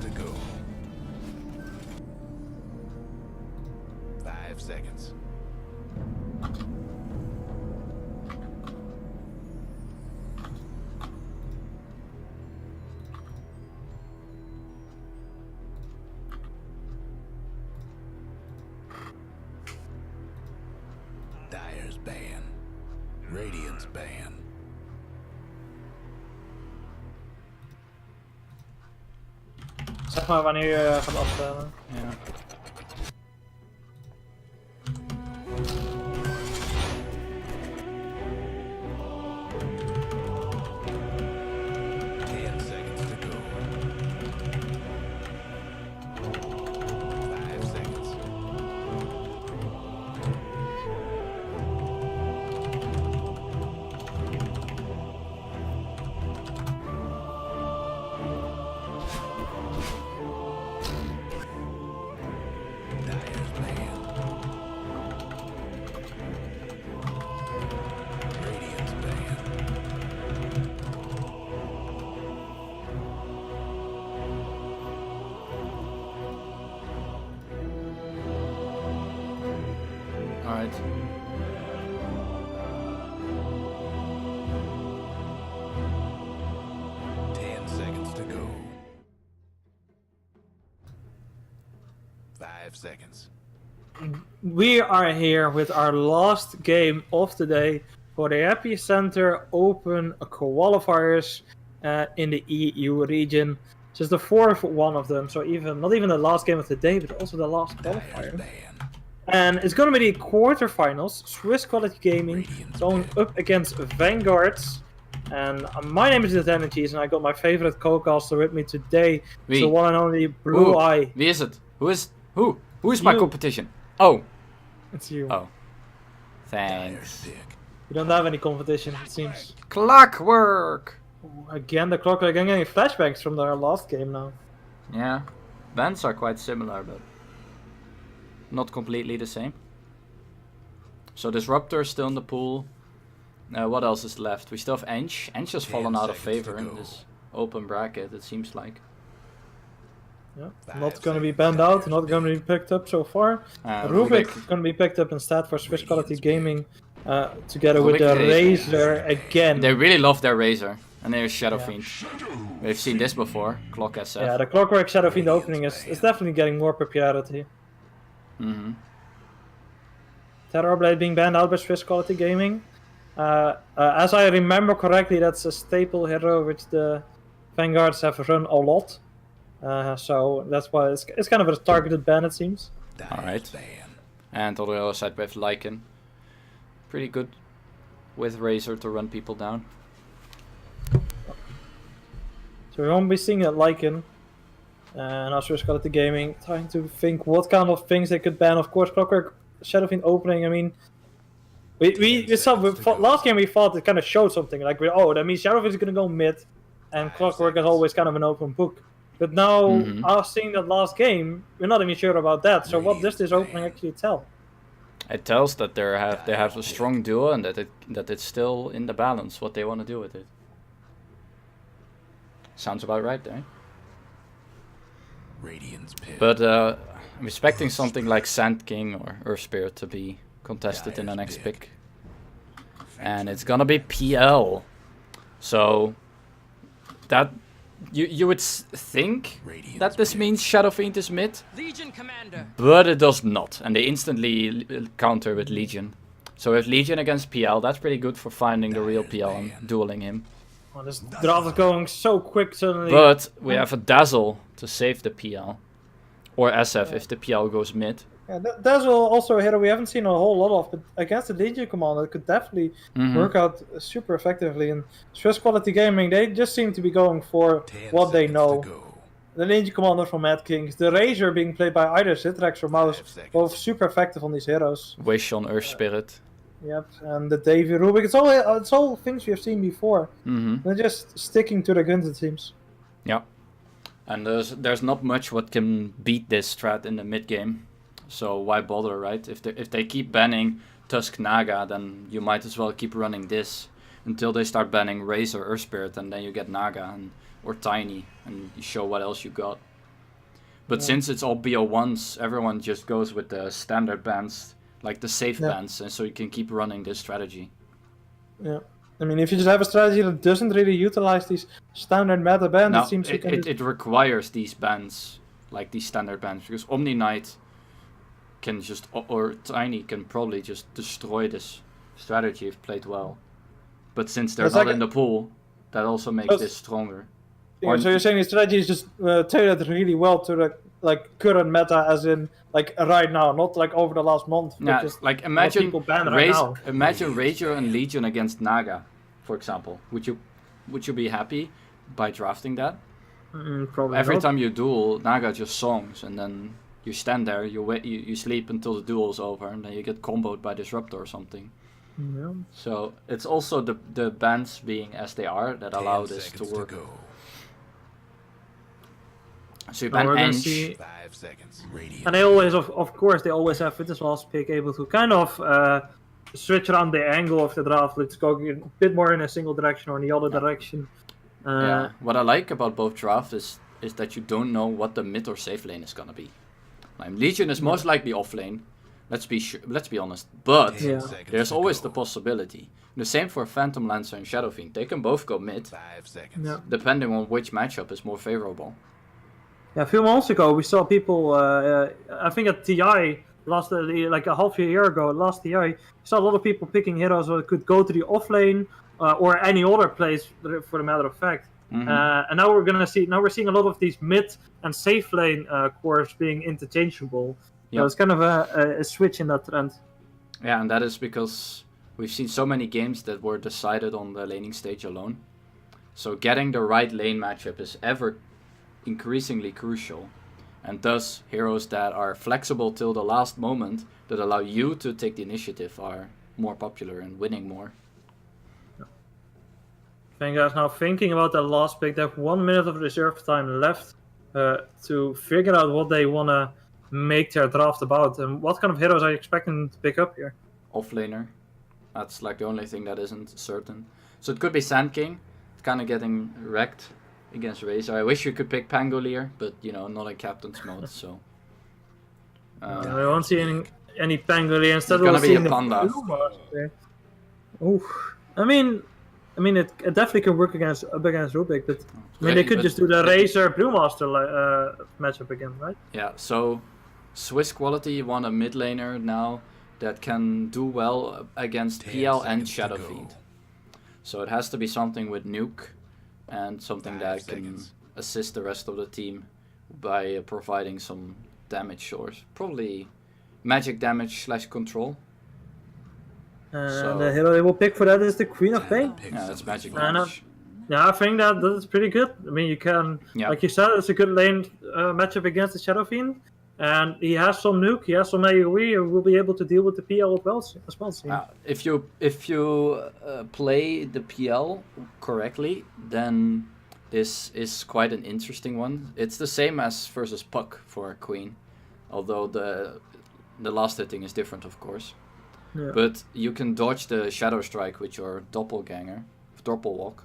to go. 5 seconds. Dire's ban. Radiant's ban. Zeg maar wanneer je gaat afstellen. Ja. Alright. Seconds. We are here with our last game of the day for the Epicenter Open Qualifiers in the EU region. This is the fourth one of them, so not even the last game of the day, but also the last qualifier. And it's going to be the quarterfinals. Swiss Quality Gaming going up against Vanguard. And my name is Lt.Cheese, and I got my favorite co-caster with me today. It's the one and only Blueye. Wie is het? Who is my competition? Oh. It's you. Oh. Thanks. You don't have any competition, it seems. Clockwork! Again, the Clockwork. I'm getting flashbacks from their last game now. Yeah. Bands are quite similar, but not completely the same. So Disruptor is still in the pool. What else is left? We still have ENG. ENG has fallen out of favor in this open bracket, it seems like. Yeah, not going to be banned out, not going to be picked up so far. Rubik going to be picked up instead for Swiss Quality Gaming, together with the Razor again. They really love their Razor, and there's Shadow Fiend. We've seen this before, Clock SF. Yeah, the Clockwork Shadow Fiend opening is definitely getting more popularity. Terrorblade being banned out by Swiss Quality Gaming. As I remember correctly, that's a staple hero which the Vanguards have run a lot. So that's why it's kind of a targeted ban, it seems. Alright. And on the other side we have Lycan. Pretty good with Razor to run people down. So we won't be seeing that Lycan. And also Quality Gaming trying to think what kind of things they could ban. Of course, Clockwork Shadow Fiend opening, I mean... We saw, last game we thought it kind of showed something. Like, that means Shadow Fiend is going to go mid. And Clockwork is always kind of an open book. But now, after seeing that last game, we're not even sure about that. So what does this opening actually tell? It tells that they have a strong duo and that it's still in the balance what they want to do with it. Sounds about right there. But I'm expecting something like Sand King or Earth Spirit to be contested in the next pick. And it's gonna be PL. So that you would think that this means Shadow Fiend is mid, but it does not, and they instantly counter with Legion. So with Legion against PL, that's pretty good for finding the real PL and dueling him. Well, this draft is going so quick suddenly. But we have a Dazzle to save the PL, or SF if the PL goes mid. Yeah, Dazzle also a hero we haven't seen a whole lot of, but against the Legion commander it could definitely work out super effectively. And Swiss Quality Gaming, they just seem to be going for what they know. The Legion commander from Mad Kings, the Razor being played by either Zitrax or Mouse, both super effective on these heroes. Wish on Earth Spirit. Yep, and the Davy Rubik, it's all things we have seen before. They're just sticking to the guns, it seems. Yeah, and there's not much what can beat this strat in the mid game. So why bother, right? If they keep banning Tusk Naga, then you might as well keep running this until they start banning Razor Earth Spirit, and then you get Naga or Tiny, and you show what else you got. But since it's all BO1s, everyone just goes with the standard bans, like the safe bans, and so you can keep running this strategy. Yeah. I mean, if you just have a strategy that doesn't really utilize these standard meta bans, Now, it seems you can it requires these bans, like these standard bans, because Omni Knight can just, or Tiny can probably just destroy this strategy if played well. But since they're not in the pool, that also makes this stronger. Yeah, so you're saying the strategy is just tailored really well to the like current meta, as in like right now, not like over the last month. Yeah, just like imagine people ban right now. imagine Rager and Legion against Naga, for example. Would you be happy by drafting that? Probably Every not. time you duel, Naga just songs, and then you stand there, you wait, you sleep until the duel's over, and then you get comboed by Disruptor or something. Yeah. So it's also the bans being as they are that allow this to work. So you ban we're gonna ENG. see- 5 seconds. Radiant. And they always, of course, they always have with this last pick able to kind of switch around the angle of the draft. Let's go a bit more in a single direction or in the other direction. Yeah. What I like about both drafts is that you don't know what the mid or safe lane is gonna be. Like, Legion is most likely off lane. Let's be honest. But 10 seconds there's to always go. the possibility. The same for Phantom Lancer and Shadow Fiend. They can both go mid, 5 seconds. Yeah. depending on which matchup is more favorable. Yeah, a few months ago we saw people. I think at TI last like a half a year ago, last TI, we saw a lot of people picking heroes that could go to the off lane or any other place, for the matter of fact. And now we're seeing a lot of these mid and safe lane cores being interchangeable. Yep. So it's kind of a switch in that trend. Yeah, and that is because we've seen so many games that were decided on the laning stage alone. So getting the right lane matchup is ever increasingly crucial. And thus, heroes that are flexible till the last moment, that allow you to take the initiative, are more popular and winning more. Vanguard is now thinking about that last pick. They have 1 minute of reserve time left to figure out what they want to make their draft about. And what kind of heroes are you expecting them to pick up here? Offlaner. That's like the only thing that isn't certain. So it could be Sand King. It's kind of getting wrecked against Razor. I wish you could pick Pangolier, but you know, not in captain's mode, so. Yeah, we won't see any Pangolier. Instead, It's we'll gonna be see a the Panda. Brewmaster. Oof. I mean, it definitely can work against Rubik, but I mean, they could just do the Razor Brewmaster matchup again, right? Yeah, so Swiss Quality won a mid laner now that can do well against 10 PL and seconds to Shadow go. Fiend. So it has to be something with Nuke and something 5 that can seconds. assist the rest of the team by providing some damage source. Probably magic damage / control. And the hero they will pick for that is the Queen of Pain. Pick Yeah, that's something magic fun. damage. Yeah, I think that is pretty good. I mean, you can, Yeah. like you said, it's a good lane matchup against the Shadow Fiend. And he has some nuke, he has some AoE, and will be able to deal with the PL as well. So. If you play the PL correctly, then this is quite an interesting one. It's the same as versus Puck for Queen, although the last hitting is different, of course. Yeah. But you can dodge the Shadow Strike with your Doppelganger, Doppelwalk.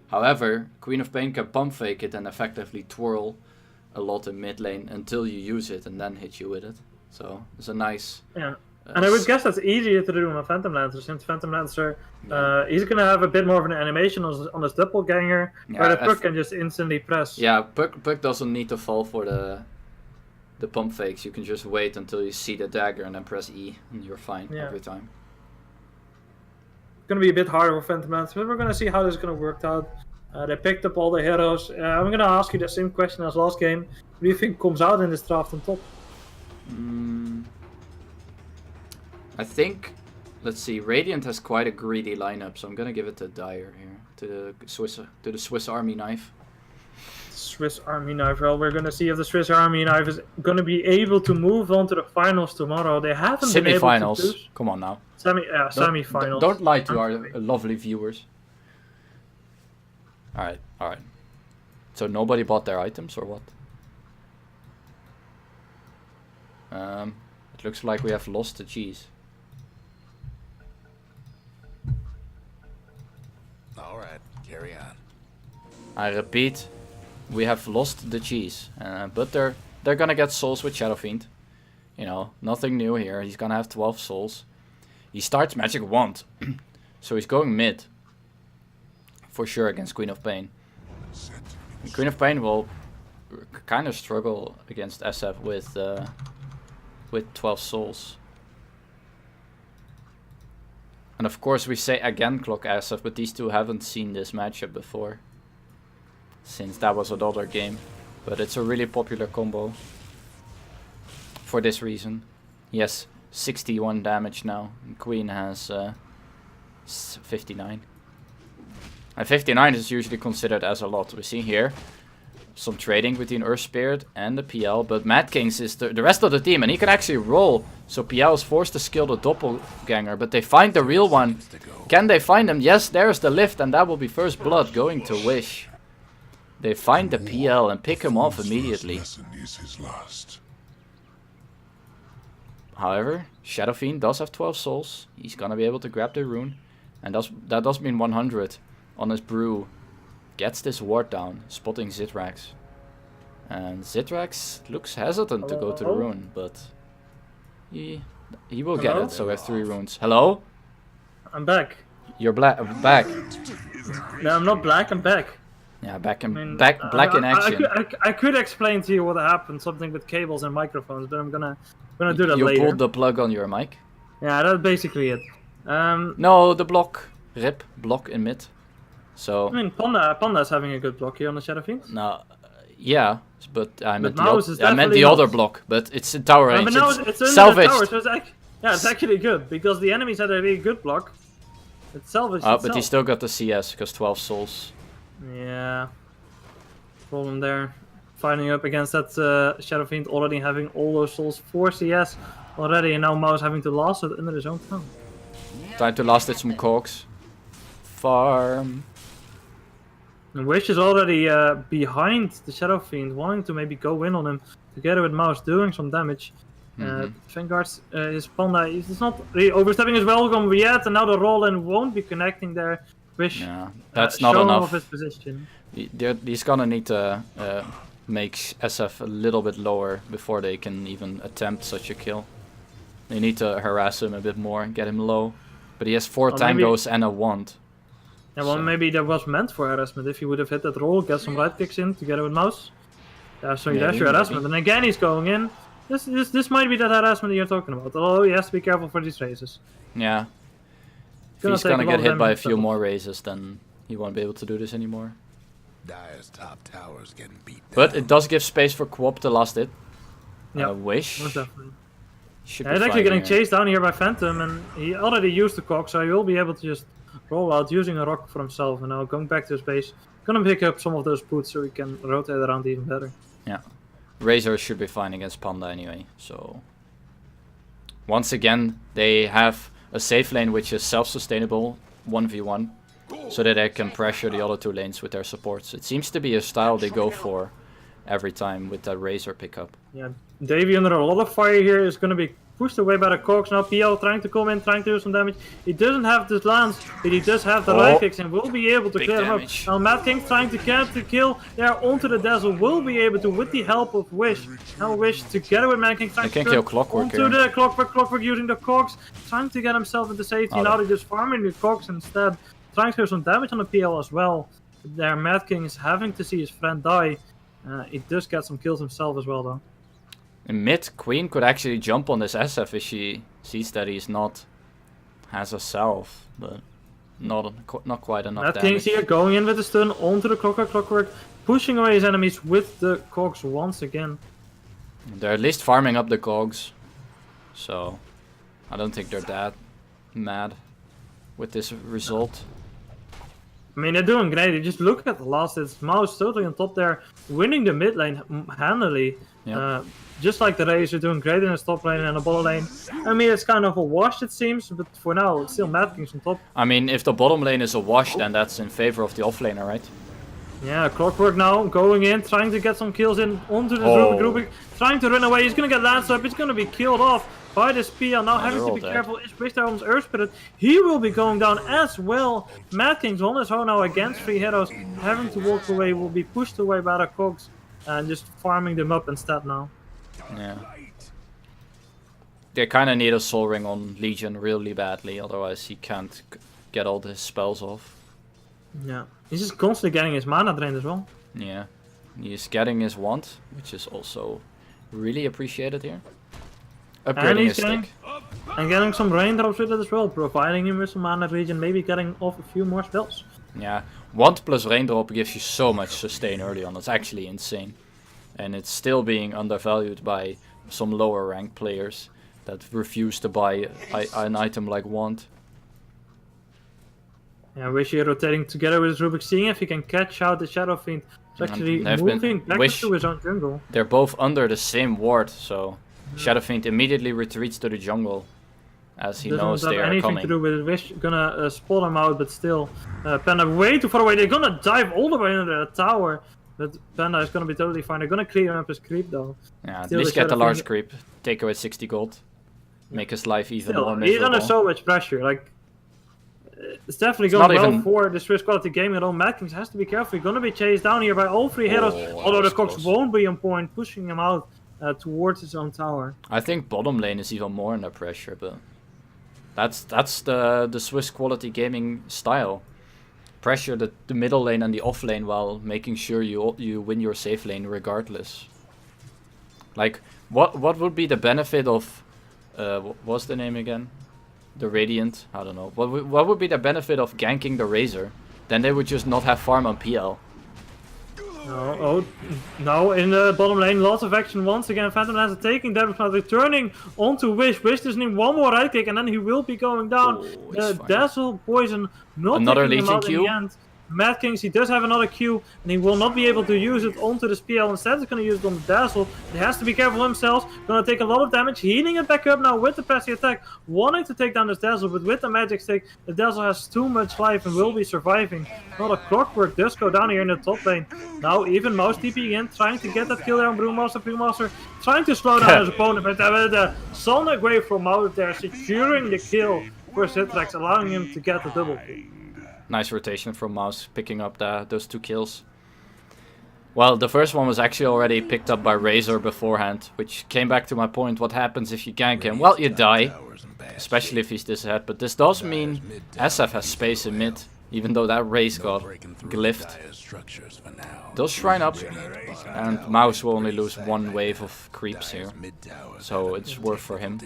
However, Queen of Pain can pump fake it and effectively twirl a lot in mid lane until you use it and then hit you with it. So it's a nice. Yeah. And I would guess that's easier to do on a Phantom Lancer, since Phantom Lancer, he's going to have a bit more of an animation on his Doppelganger, where the Puck can just instantly press. Yeah, Puck doesn't need to fall for the pump fakes. You can just wait until you see the dagger and then press E, and you're fine every time. It's going to be a bit harder for Phantom Lancer, but we're going to see how this is going to work out. They picked up all the heroes. I'm going to ask you the same question as last game. What do you think comes out in this draft on top? I think, let's see, Radiant has quite a greedy lineup, so I'm going to give it to Dire here, to the Swiss Army Knife. Swiss Army Knife. Well, we're going to see if the Swiss Army Knife is going to be able to move on to the finals tomorrow. They haven't been able to Semi-finals. do. Come on now. Semi-finals. Don't lie to our lovely viewers. Alright. So nobody bought their items or what? It looks like we have lost the cheese. Alright, carry on. I repeat, we have lost the cheese. But they're they're gonna get souls with Shadow Fiend. You know, nothing new here. He's gonna have 12 souls. He starts Magic Wand, so he's going mid. For sure against Queen of Pain. And Queen of Pain will kind of struggle against SF with 12 souls. And of course we say again clock SF, but these two haven't seen this matchup before. Since that was another game. But it's a really popular combo. For this reason. He has 61 damage now. And Queen has 59. And 59 is usually considered as a lot. We see here some trading between Earth Spirit and the PL. But Mad Kings is the rest of the team. And he can actually roll. So PL is forced to skill the doppelganger. But they find the real one. Can they find him? Yes, there's the lift. And that will be first blood going to Wish. They find the PL and pick him off immediately. However, Shadow Fiend does have 12 souls. He's gonna be able to grab the rune. And that does mean 100 on his brew. Gets this ward down, spotting Zitrax. And Zitrax looks hesitant to go to the rune, but he will get it, so we have 3 runes. Hello? I'm back. You're back. No, I'm not black, I'm back. Yeah, black in I action. I could explain to you what happened, something with cables and microphones, but I'm gonna do that you later. You pulled the plug on your mic? Yeah, that's basically it. No, the block. Rip, block in mid. So... I mean, Panda's having a good block here on the Shadow Fiend. No, yeah, but I meant the the other block, but it's in tower range. But now it's salvaged. Tower, so it's actually good, because the enemies had a really good block. It's salvaged itself. But he still got the CS, because 12 souls. Yeah. Problem there. Fighting up against that Shadow Fiend already having all those souls for CS already, and now Mouse having to last it under his own tongue. Time to last it some cogs. Farm. And Wish is already behind the Shadow Fiend, wanting to maybe go in on him together with Mouse, doing some damage. Vanguard, his Panda, he's not really overstepping his welcome yet, and now the roll-in won't be connecting there. Wish, yeah, that's not enough. Off his position. He's gonna need to make SF a little bit lower before they can even attempt such a kill. They need to harass him a bit more and get him low. But he has 4 tangos and a wand. Yeah, well, maybe that was meant for harassment. If he would have hit that roll, get some right kicks in together with Mouse. Yeah, so that's your harassment. And again, he's going in. This might be that harassment that you're talking about. Although he has to be careful for these races. Yeah. If he's gonna get hit by a few more raises, then he won't be able to do this anymore. Dire's top tower's getting beat down. But it does give space for Quop to last it. Yeah, Wish. most definitely. He's actually getting chased down here by Phantom, and he already used the cock, so he will be able to just roll out using a rock for himself. And now going back to his base, gonna pick up some of those boots so he can rotate around even better. Yeah. Razor should be fine against Panda anyway, so... Once again, they have a safe lane which is self-sustainable, 1v1, so that they can pressure the other 2 lanes with their supports. It seems to be a style they go for every time with that Razor pickup. Yeah, Davey under a lot of fire here is going to be pushed away by the Cogs. Now PL trying to come in, trying to do some damage. He doesn't have this lance, but he does have the right kicks and will be able to clear him up. Now Mad King trying to get the kill there onto the Dazzle, will be able to with the help of Wish. Now Wish together with Mad King trying to kill Clockwork onto the Clockwork using the Cogs, trying to get himself into safety. Now they're just farming the Cogs instead, trying to do some damage on the PL as well. There Mad King is having to see his friend die. He does get some kills himself as well though. In mid, Queen could actually jump on this SF if she sees that he's has a self, but not quite enough Mad damage. King's here going in with the stun onto the Clockwork, pushing away his enemies with the Cogs once again. They're at least farming up the cogs, so I don't think they're that mad with this result. I mean, they're doing great. You just look at the last hits. Mouse totally on top there, winning the mid lane handily. Yep. Just like the Rays are doing great in the top lane and the bottom lane. I mean, it's kind of a wash, it seems, but for now, it's still Mad King's on top. I mean, if the bottom lane is a wash, then that's in favor of the offlaner, right? Yeah, Clockwork now going in, trying to get some kills in onto the Rubik, trying to run away. He's going to get lanced up. He's going to be killed off by the PL. Now having to be careful. Is Wish there on his Earth Spirit. He will be going down as well. Mad King's on his own now against 3 heroes. Having to walk away, will be pushed away by the Cogs. and just farming them up instead now. Yeah. They kind of need a Soul Ring on Legion really badly, otherwise he can't get all his spells off. Yeah, he's just constantly getting his mana drained as well. Yeah, he's getting his wand, which is also really appreciated here. Upgrading his stick. And getting some raindrops with it as well, providing him with some mana regen, maybe getting off a few more spells. Yeah, wand plus raindrop gives you so much sustain early on, it's actually insane. And it's still being undervalued by some lower rank players that refuse to buy an item like wand. Yeah, Wish here rotating together with Rubik, seeing if he can catch out the Shadow Fiend. He's actually moving back into his own jungle. They're both under the same ward, so Shadow Fiend immediately retreats to the jungle as he knows they are anything coming. To do with it. Wish gonna spot him out, but still Panda way too far away. They're gonna dive all the way under the tower, but Panda is gonna be totally fine. They're gonna clear up his creep though. Yeah, still at least get the large creep, take away 60 gold, make his life even more miserable. He's under so much pressure, like it's definitely going well for the Swiss quality gaming. Although Mad Kings has to be careful. He's gonna be chased down here by all three heroes, although the Cox won't be on point, pushing him out towards his own tower. I think bottom lane is even more under pressure, but that's the Swiss quality gaming style. Pressure the middle lane and the off lane while making sure you win your safe lane regardless. Like what would be the benefit of what's the name again? The Radiant? I don't know. What would be the benefit of ganking the Razor? Then they would just not have farm on PL. No, in the bottom lane, lots of action once again. Phantom Lance taking damage, now returning onto Wish. Wish does need one more right click and then he will be going down. Dazzle, Poison, not another taking him Legion out Q? in the end. Mad Kings, he does have another Q, and he will not be able to use it onto the PL. Instead, he's going to use it on the Dazzle. He has to be careful himself. Going to take a lot of damage, healing it back up now with the passive attack, wanting to take down this Dazzle, but with the magic stick, the Dazzle has too much life and will be surviving. Not a Clockwork does go down here in the top lane. Now, even Mouse TPing in, trying to get that kill there on Brewmaster. Brewmaster trying to slow down his opponent, but the Sonic Wave from out there, securing the kill for Citrax, allowing him to get the double kill. Nice rotation from Mouse, picking up those 2 kills. Well, the first one was actually already picked up by Razor beforehand, which came back to my point, what happens if you gank him? Well, you die, especially if he's this ahead, but this does mean SF has space in mid, even though that Raze got glyphed. They'll shrine up, and Mouse will only lose 1 wave of creeps here, so it's worth for him.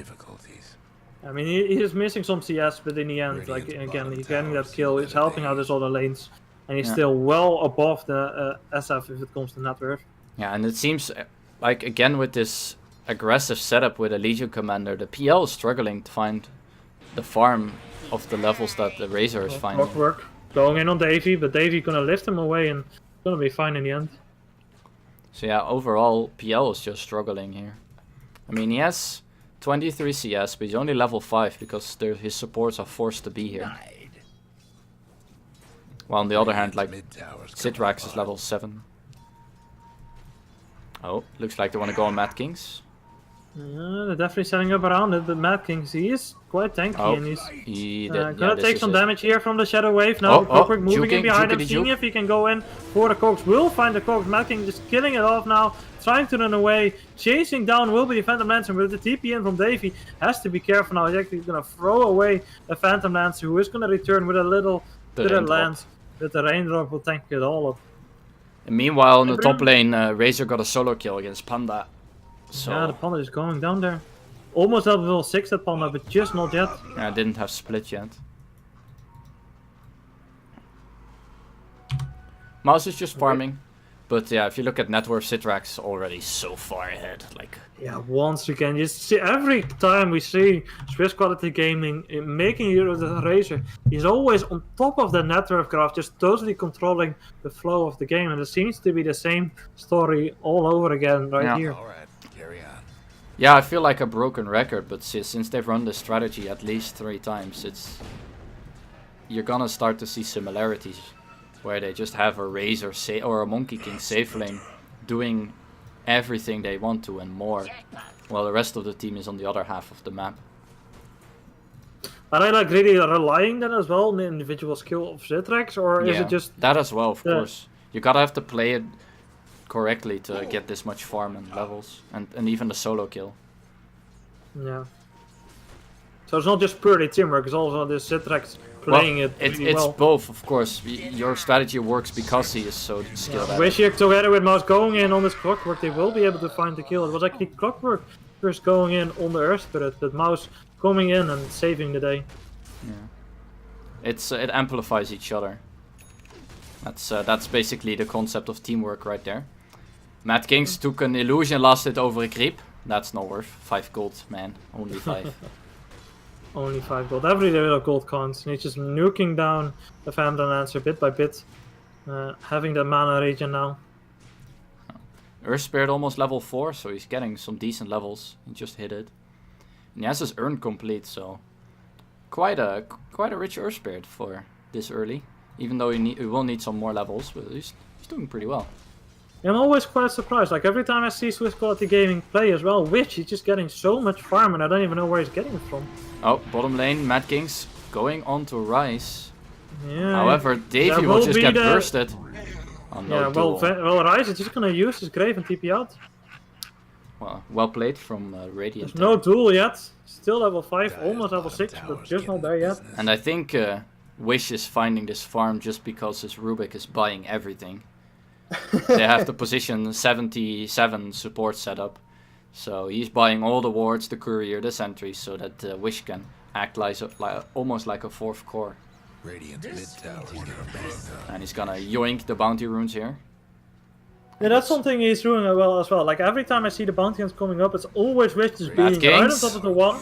I mean, he's missing some CS, but in the end, like again, he's getting that kill, he's helping out his other lanes, and he's still well above the SF if it comes to net worth. Yeah, and it seems like, again, with this aggressive setup with a Legion Commander, the PL is struggling to find the farm of the levels that the Razor is finding. Clockwork going in on Davey, but Davey gonna lift him away and gonna be fine in the end. So yeah, overall, PL is just struggling here. I mean, he has 23 CS, but he's only level 5 because his supports are forced to be here. While on the other hand, like, Citrax is level 7. Oh, looks like they want to go on Mad Kings. They're definitely setting up around it, but Mad Kings, he is quite tanky, and he's gonna take some damage here from the Shadow Wave. Now, Clockwork moving in behind him, seeing if he can go in for the Cox. Will find the Cox. Mad King just killing it off now, trying to run away. Chasing down will be the Phantom Lancer, but the TP in from Davey has to be careful now. He's actually gonna throw away the Phantom Lancer, who is gonna return with a little bit of lance, but the Raindrop will tank it all up. And meanwhile, in the top lane, Razor got a solo kill against Panda. So yeah, the Panda is going down there. Almost level 6 at Panda, but just not yet. Yeah, didn't have split yet. Mouse is just farming. But yeah, if you look at net worth, Citrax already so far ahead. Like, yeah, once again, you see every time we see Swiss quality gaming making use of the Razor, he's always on top of the net worth graph, just totally controlling the flow of the game, and it seems to be the same story all over again here. All right, carry on. Yeah, I feel like a broken record, but since they've run this strategy at least 3 times, you're gonna start to see similarities. Where they just have a Razor or a Monkey King safe lane doing everything they want to and more, while the rest of the team is on the other half of the map. Are they like really relying then as well on the individual skill of Citrax, or is it just that as well? Of course, you gotta have to play it correctly to get this much farm and levels, and even the solo kill. Yeah. So it's not just purely teamwork, it's also the Citrax playing it really it's well. both, of course. Your strategy works because he is so skilled at it. Wish together with Mouse going in on this Clockwork, they will be able to find the kill. It was actually Clockwork first going in on the Earth Spirit, but Mouse coming in and saving the day. Yeah. It amplifies each other. That's basically the concept of teamwork right there. Mad Kings took an illusion, lasted over a creep. That's not worth 5 gold, man. Only 5. Only 5 gold. Every little gold counts. And he's just nuking down the Phantom Lancer bit by bit. Having the mana regen now. Earth Spirit almost level 4, so he's getting some decent levels. He just hit it. And he has his urn complete, so quite a rich Earth Spirit for this early. Even though he will need some more levels, but he's doing pretty well. I'm always quite surprised. Like every time I see Swiss Quality Gaming play as well, Witch, he's just getting so much farm and I don't even know where he's getting it from. Oh, bottom lane, Mad Kings going on to Rise. Yeah. However, Davey will just get bursted. Oh, no yeah, well, Rise is just gonna use his Grave and TP out. Well played from Radiant. There's no duel yet. Still level 5, almost level 6, but just not there yet. And I think Wish is finding this farm just because his Rubik is buying everything. They have the position 77 support setup. So he's buying all the wards, the courier, the sentries, so that Wish can act almost like a 4th core. And he's gonna yoink the bounty runes here. Yeah, that's something he's doing well as well. Like every time I see the bounty runes coming up, it's always Wish just being right on top of the one.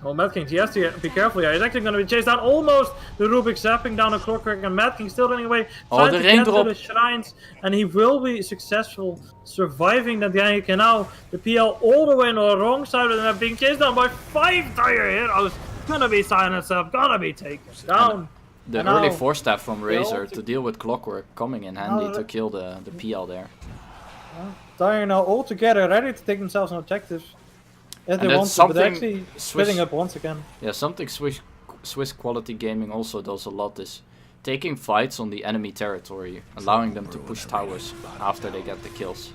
Oh, Mad King, he has to be careful here. He's actually going to be chased down. Almost the Rubik zapping down a Clockwork, and Mad King still running away. Trying to get to the shrines, and he will be successful surviving that gank. And now the PL all the way on the wrong side of the map, being chased down by 5 dire heroes. Gonna be silenced up, gonna be taken down. The early 4-staff from Razor to deal with Clockwork coming in handy to kill the PL there. Dire now all together, ready to take themselves on objectives. If they want to, but actually splitting up once again. Yeah, something Swiss Quality Gaming also does a lot is taking fights on the enemy territory, allowing them to push towers after they get the kills.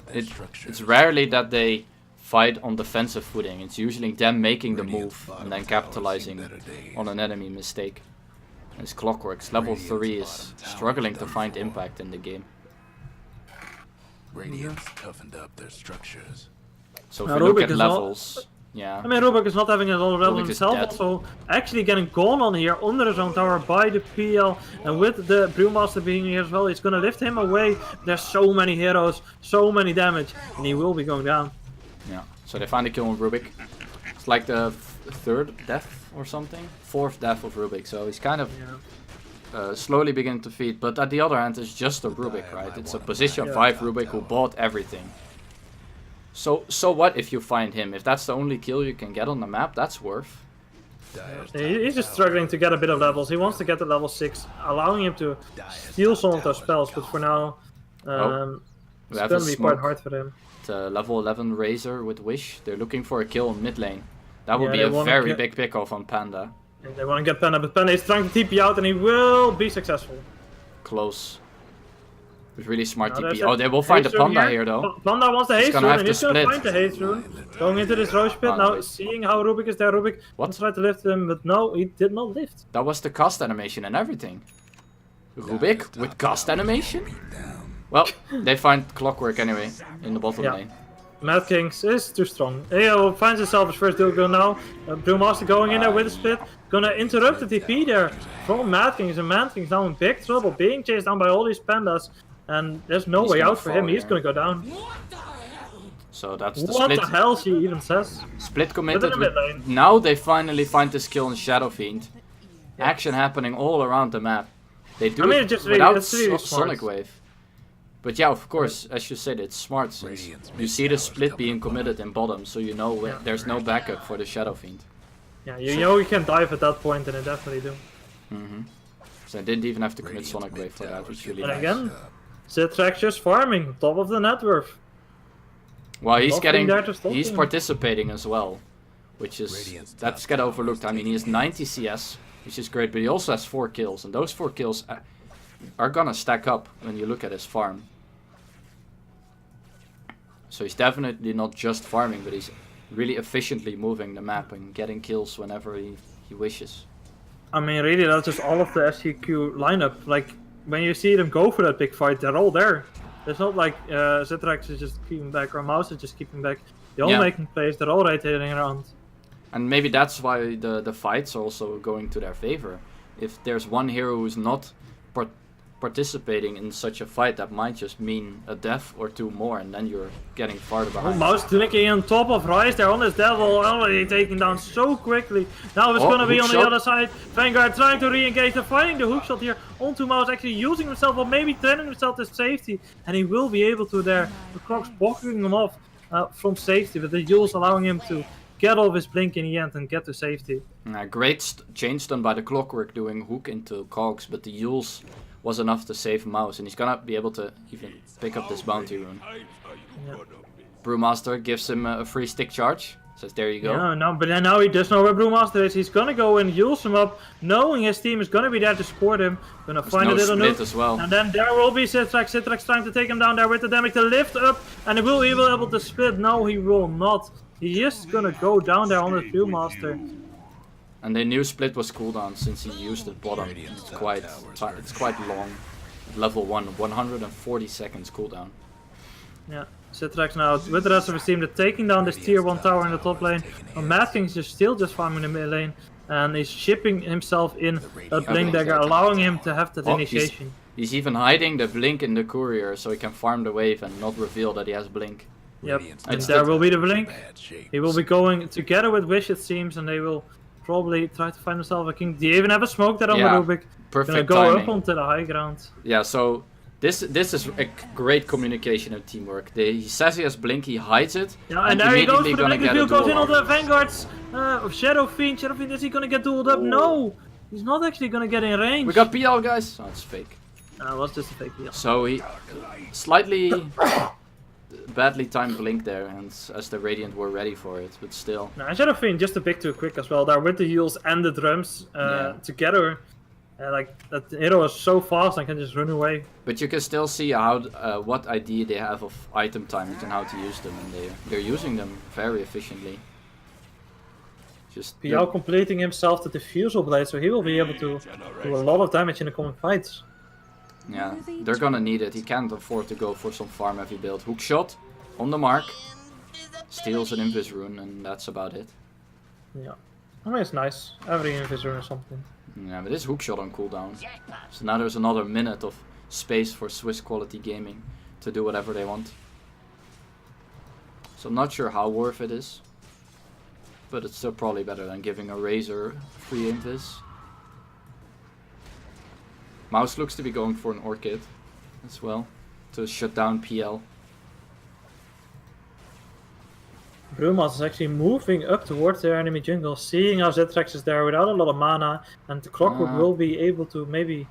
It's rarely that they fight on defensive footing. It's usually them making the move and then capitalizing on an enemy mistake. As Clockworks, level 3 is struggling to find impact in the game. Radiant's toughened up their structures. So if we look at levels, yeah. I mean, Rubik is not having a lot of level Rubik is himself, dead. also actually getting gone on here under his own tower by the PL, and with the Brewmaster being here as well, he's gonna lift him away. There's so many heroes, so many damage, and he will be going down. Yeah, so they find a kill on Rubik. It's like the 3rd death or something? 4th death of Rubik, so he's kind of slowly beginning to feed, but at the other hand it's just a Rubik, right? It's a position 5 Rubik who bought everything. So what if you find him? If that's the only kill you can get on the map, that's worth. He's just struggling to get a bit of levels. He wants to get to level 6, allowing him to steal some of those spells, but for now it's going to be quite hard for him. Level 11 Razor with Wish, they're looking for a kill on mid lane. That would be a very big pick-off on Panda. And they want to get Panda, but Panda is trying to TP out and he will be successful. Close. With really smart TP. Oh, they will find the Panda here though. Panda wants the haste rune and he's going to split. find the haste rune. Going into this Roche pit now, seeing how Rubik is there. Rubik tried to lift him, but no, he did not lift. That was the cast animation and everything. Rubik with cast animation? Well, they find Clockwork anyway in the bottom lane. Mad Kings is too strong. He finds himself his first duel kill now. Brewmaster going in there with a split. Gonna interrupt the TP there from Mad Kings. And Mad Kings now in big trouble, being chased down by all these pandas. And there's no way out for him. He's gonna go down. So that's the what split. What the hell she even says? Split committed. Now they finally find this kill in Shadow Fiend. Action happening all around the map. They do it just without Sonic Wave. But yeah, of course, as you said, it's smart since you see the split being committed in bottom, so you know there's no backup for the Shadow Fiend. Yeah, you know you can dive at that point, and they definitely do. So I didn't even have to commit Sonic Wave for that, which really nice. And again, Citrax just farming, top of the net worth. Well, he's participating as well, which is, that's get overlooked. I mean, he has 90 CS, which is great, but he also has 4 kills, and those 4 kills are gonna stack up when you look at his farm. So he's definitely not just farming, but he's really efficiently moving the map and getting kills whenever he wishes. I mean, really, that's just all of the SQG lineup. Like, when you see them go for that big fight, they're all there. It's not like Zitrax is just keeping back or Mouse is just keeping back. They're all making plays, they're all rotating around. And maybe that's why the fights are also going to their favor. If there's one hero who's not participating in such a fight, that might just mean a death or two more, and then you're getting farther behind. Mouse clicking on top of Rice there on his devil, already taken down so quickly. Now it's gonna be on the other side. Vanguard trying to re-engage, they're finding the hookshot here onto Mouse, actually using himself, or maybe turning himself to safety, and he will be able to there. The clock's blocking him off from safety, but the Yule's allowing him to get off his blink in the end and get to safety. Great change done by the Clockwork doing hook into Cogs, but the Yule's was enough to save Mouse, and he's gonna be able to even pick up this bounty rune. Yeah. Brewmaster gives him a free stick charge, says there you go. Yeah, no, but then now he does know where Brewmaster is. He's gonna go and use him up, knowing his team is gonna be there to support him. Gonna find a little nuke as well. And then there will be Zitrax. Zitrax trying to take him down there with the damage to lift up, and he will be able to split. No, he will not. He is gonna go down there on the Brewmaster. And they knew split was cooldown since he used it bottom. It's quite long. Level 1, 140 seconds cooldown. Yeah, Zitrax now with the rest of his team, they're taking down this tier 1 tower in the top lane. Mad King's just still just farming the mid lane, and he's shipping himself in that blink dagger, allowing him to have that initiation. He's even hiding the blink in the courier so he can farm the wave and not reveal that he has blink. Yep, and there will be the blink. He will be going together with Wish, it seems, and they will probably try to find himself a king. Do you even have a smoke there on the Rubik? Perfect Gonna go timing. up onto the high ground. Yeah, so this is a great communication and teamwork. He says he has blink, he hides it. Yeah, and there he goes for the blink. The goes in on the duel. Vanguards. Shadow Fiend. Shadow Fiend, is he gonna get dueled up? No! He's not actually gonna get in range. We got PL, guys. Oh, it's fake. It was just a fake PL. So he slightly badly timed blink there, and as the Radiant were ready for it, but still. No, and Shadow Fiend just a bit too quick as well there with the heals and the drums together. Like that hero is so fast and can just run away. But you can still see how what idea they have of item timings and how to use them, and they're using them very efficiently. Just PL completing himself the Diffusal Blade, so he will be able to do a lot of damage in the coming fights. Yeah, they're gonna need it. He can't afford to go for some farm heavy build. Hookshot on the mark, steals an Invis rune, and that's about it. Yeah, I mean it's nice. Every Invis rune or something. Yeah, but it's hookshot on cooldown. So now there's another minute of space for Swiss quality gaming to do whatever they want. So I'm not sure how worth it is, but it's still probably better than giving a Razor free Invis. Mouse looks to be going for an Orchid as well to shut down PL. Brumas is actually moving up towards their enemy jungle, seeing how Zitrax is there without a lot of mana, and the Clockwork will be able to maybe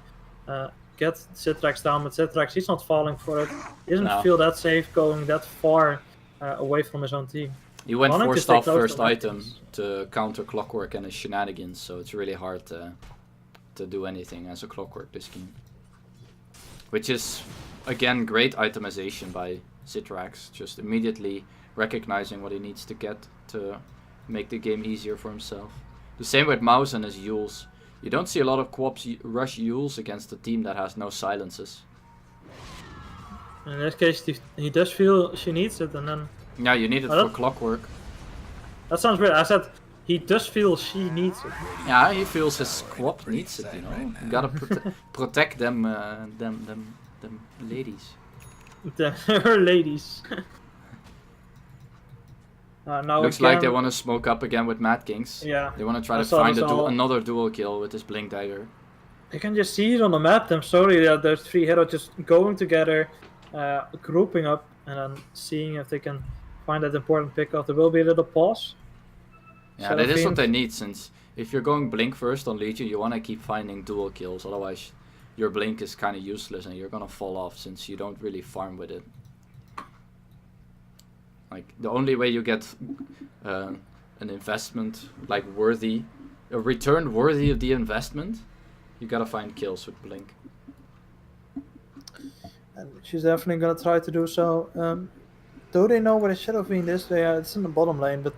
get Zitrax down, but Zitrax, he's not falling for it. He doesn't feel that safe going that far away from his own team. He went for stop first item to counter Clockwork and his shenanigans, so it's really hard to do anything as a Clockwork this game. Which is, again, great itemization by Zitrax, just immediately recognizing what he needs to get to make the game easier for himself. The same with Mouse and his Yules. You don't see a lot of co-ops rush Yules against a team that has no silences. In this case, he does feel she needs it, and then... Yeah, you need it for Clockwork. That sounds weird. I said he does feel she needs it. Yeah, he feels his co-op needs it, you know. You gotta protect them, them ladies. Her ladies. Now looks like they want to smoke up again with Mad Kings. Yeah. They want to try to find another dual kill with this Blink Dagger. You can just see it on the map. I'm sorry that there's three heroes just going together, grouping up, and then seeing if they can find that important pickup. There will be a little pause. Yeah, that is what they need, since if you're going Blink first on Legion, you want to keep finding dual kills. Otherwise, your Blink is kind of useless and you're gonna fall off since you don't really farm with it. Like, the only way you get an investment, like, worthy, a return worthy of the investment, you gotta find kills with Blink. And she's definitely gonna try to do so. Do they know where the Shadow Fiend is? It's in the bottom lane, but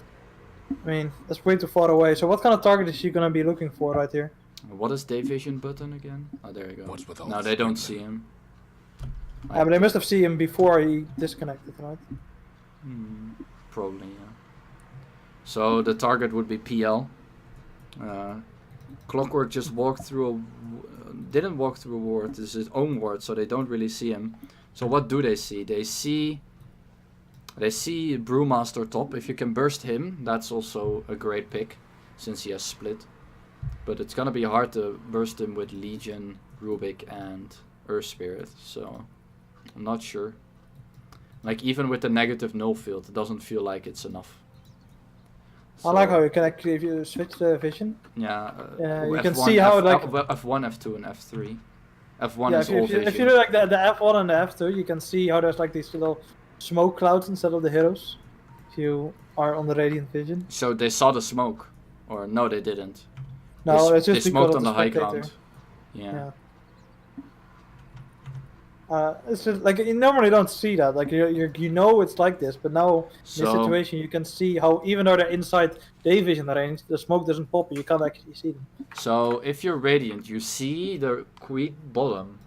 I mean, that's way too far away. So what kind of target is she gonna be looking for right here? What is day vision button again? Oh, there you go. What's with all No, the they don't sprinkling? see him. Yeah, but they must have seen him before he disconnected, right? Probably, yeah. So the target would be PL. Clockwork just walked through didn't walk through a ward. This is his own ward, so they don't really see him. So what do they see? They see Brewmaster top. If you can burst him, that's also a great pick, since he has split. But it's gonna be hard to burst him with Legion, Rubik, and Earth Spirit. So I'm not sure. Like even with the negative null field, it doesn't feel like it's enough. I like how you can actually, if you switch the vision, Yeah, you F1, can see how like F1, F2, and F3. F1 yeah, is all vision. if you do like the F1 and the F2, you can see how there's like these little smoke clouds instead of the heroes. If you are on the radiant vision. So they saw the smoke, or no, they didn't. No, they, it's just they because smoked of on the the high spectator. ground. Yeah. It's just like you normally don't see that. Like you know it's like this, but now in this situation you can see how even though they're inside day vision range, the smoke doesn't pop. You can't actually see them. So if you're radiant, you see the Queen bottom,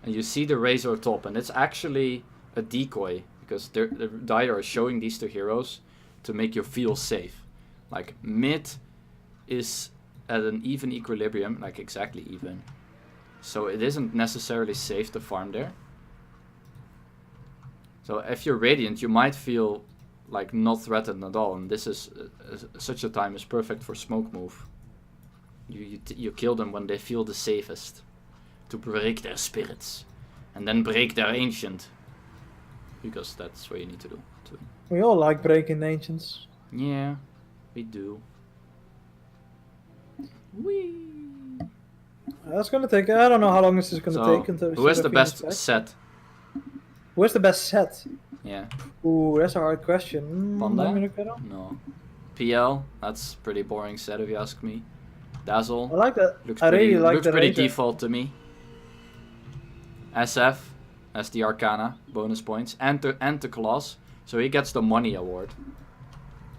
and you see the Razor top, and it's actually a decoy because the Dire is showing these two heroes to make you feel safe. Like mid is at an even equilibrium, like exactly even. So it isn't necessarily safe to farm there. So if you're radiant, you might feel like not threatened at all, and this is such a time is perfect for smoke move. You kill them when they feel the safest, to break their spirits, and then break their ancient, because that's what you need to do too. We all like breaking ancients. Yeah, we do. Whee! That's gonna take. I don't know how long this is gonna take until. Who has the best set? Who has the best set? Yeah. Ooh, that's a hard question. Panda? Let me look that up. No. PL, that's pretty boring set if you ask me. Dazzle. I like that. Looks I pretty, really like looks the pretty Razor. default to me. SF as the Arcana, bonus points, and the Claws, so he gets the money award.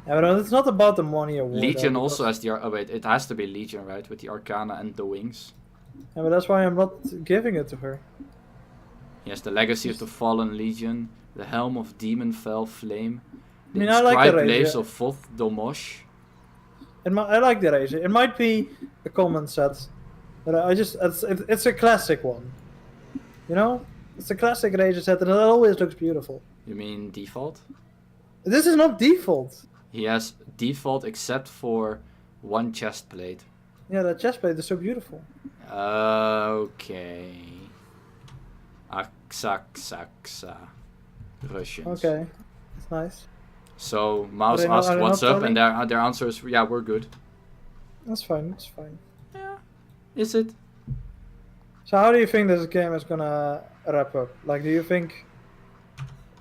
Yeah, but it's not about the money award. Legion though, also because- has the oh wait, it has to be Legion, right, with the Arcana and the wings. Yeah, but that's why I'm not giving it to her. He has the Legacy of the Fallen Legion, the Helm of Demon Fell Flame, the I mean, I like the Inscribed Razor. Blaze of Thoth Domosh. I like the Razor. It might be a common set, but it's a classic one. You know, it's a classic Razor set, and it always looks beautiful. You mean default? This is not default. He has default except for one chest plate. Yeah, that chest plate is so beautiful. Okay. Aksa. Russians. Okay, it's nice. So Mouse Are they not- asked are they what's not up, and their answer is yeah, we're good. That's fine. That's fine. Yeah. Is it? So how do you think this game is gonna wrap up? Like, do you think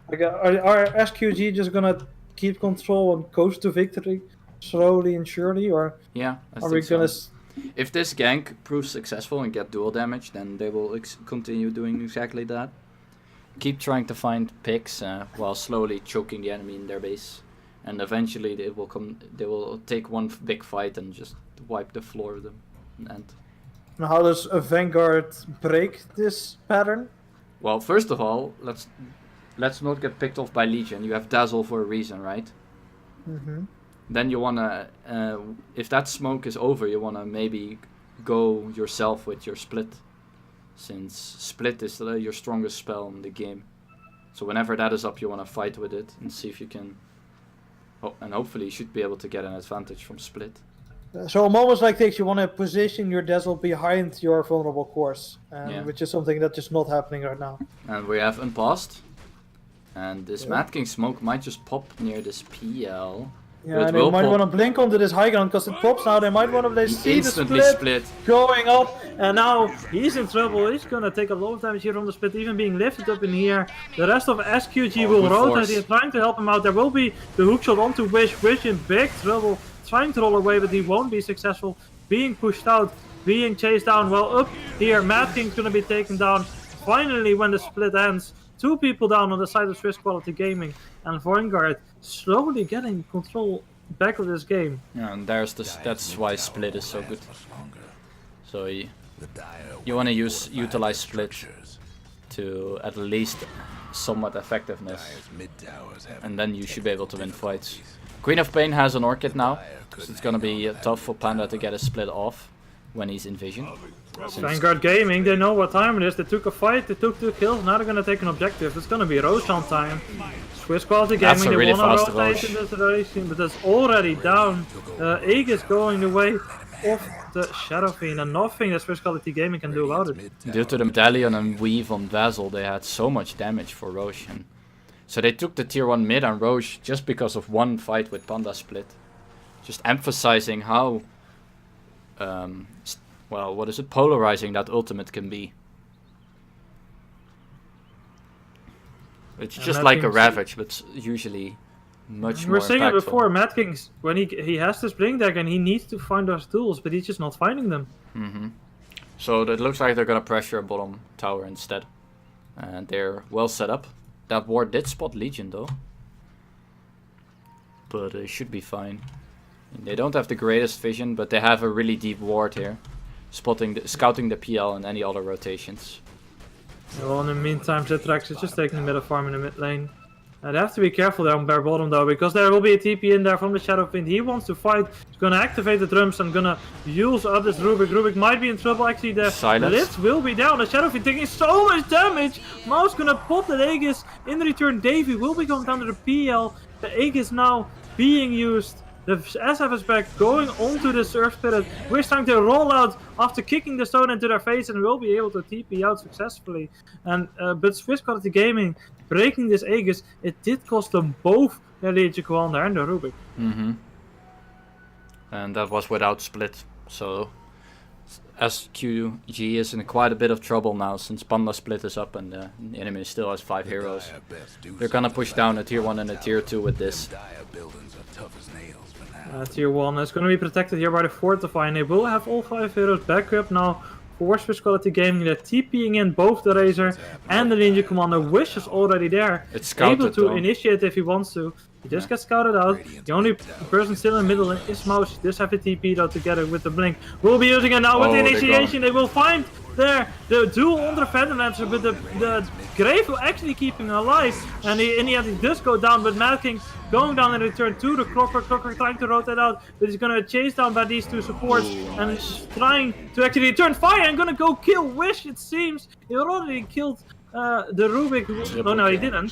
like are SQG just gonna keep control and coast to victory slowly and surely, or Yeah. I are we think gonna? so. If this gank proves successful and get dual damage, then they will continue doing exactly that. Keep trying to find picks while slowly choking the enemy in their base, and eventually they will come. They will take one big fight and just wipe the floor with them. And And how does a Vanguard break this pattern? well, first of all, let's not get picked off by Legion. You have Dazzle for a reason, right? Mm-hmm. Then you wanna, if that smoke is over, you wanna maybe go yourself with your split, since split is your strongest spell in the game. So whenever that is up, you wanna fight with it and see if you can. Oh, and hopefully you should be able to get an advantage from split. So a moment like this, you want to position your Dazzle behind your vulnerable course, Yeah. which is something that's just not happening right now. And we have unpassed, and this Yeah. Mad King smoke might just pop near this PL. Yeah, It and they will might pop. want to blink onto this high ground because it pops now. They might want to they see the Instantly split going up, And now he's in trouble. He's gonna take a lot of damage here from the split, even being lifted up in here. The rest of SQG Oh, will good rotate force. here, trying to help him out. There will be the hookshot onto Wish. Wish in big trouble, trying to roll away, but he won't be successful. Being pushed out, being chased down. Well, up here, Mad King's gonna be taken down. finally, when the split ends, 2 people down on the side of Swiss Quality Gaming, and Vanguard slowly getting control back of this game. Yeah, and that's why split is so good. So you want to utilize split to at least somewhat effectiveness, and then you should be able to win fights. Queen of Pain has an Orchid now, so it's gonna be tough for Panda to get a split off when he's in vision. Vanguard Gaming, they know what time it is. They took a fight, they took 2 kills, now they're gonna take an objective. It's gonna be Roshan time. Swiss Quality Gaming, That's a really they wanna fast rotate Roche. in this direction, but that's already down. ENG is going the way of the Shadow Fiend, and nothing that Swiss Quality Gaming can do about it. Due to the medallion and weave on Dazzle, they had so much damage for Roche. And so they took the tier 1 mid and Roche just because of one fight with Panda split. Just emphasizing how, well, what is it, polarizing that ultimate can be. It's just like a Ravage, but usually much more We're saying it impactful. before, Mad King's, when he has this Blink deck and he needs to find those tools, but he's just not finding them. So it looks like they're gonna pressure a bottom tower instead. And they're well set up. That ward did spot Legion though. But it should be fine. They don't have the greatest vision, but they have a really deep ward here. Scouting the PL and any other rotations. Well, in the meantime, Zitrax is just taking a bit of farm in the mid lane. They have to be careful there on bare bottom though, because there will be a TP in there from the Shadow Fiend. He wants to fight, he's gonna activate the drums and gonna use up this Rubik. Rubik might be in trouble, actually the lift will be down. The Shadow Fiend taking so much damage. Mouse gonna pop the Aegis. In return, Davey will be going down to the PL. The Aegis now being used. The SF is back, going onto the Surf Spirit. We're trying to roll out after kicking the stone into their face and will be able to TP out successfully. And but Swiss Quality Gaming breaking this Aegis, it did cost them both their Legion Commander and the Rubik. And that was without split. So SQG is in quite a bit of trouble now since Panda split is up and the enemy still has 5 heroes. They're gonna push down a tier 1 and a tier 2 with this. Tier 1 is going to be protected here by the Fortify, and they will have all 5 heroes back up now for Swiss Quality Gaming. They're TPing in both the Razor and the Ninja Commander. Wish is already there, It's scouted, able to though. initiate if he wants to. He just gets scouted out. The only person still in the middle is Mouse. He does have a TP though together with the Blink. We'll be using it now with the initiation. They will find there the duel on the Phantom Lancer, but the Grave will actually keep him alive. And in the end, he does go down, but Mad King going down in return to the Clockwork. Clockwork trying to rotate out, but he's gonna chase down by these 2 supports and he's trying to actually return fire and gonna go kill Wish. It seems he already killed the Rubik. Oh no, he didn't.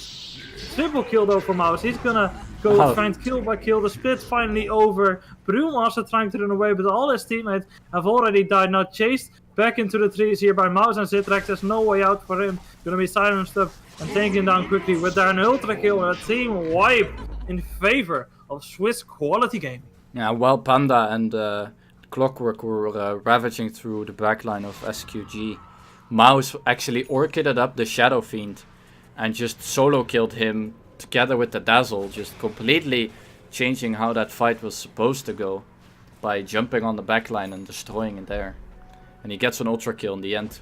Triple kill though for Mouse. He's gonna go find kill by kill. The split's finally over. Brewmaster trying to run away, but all his teammates have already died. Now chased back into the trees here by Mouse and Zitrax. There's no way out for him. Gonna be silenced up and taken down quickly with an ultra kill and a team wipe in favor of Swiss Quality Gaming. Yeah, while Panda and Clockwork were ravaging through the backline of SQG, Mouse actually orchided up the Shadow Fiend and just solo killed him together with the Dazzle, just completely changing how that fight was supposed to go by jumping on the backline and destroying it there. And he gets an ultra kill in the end.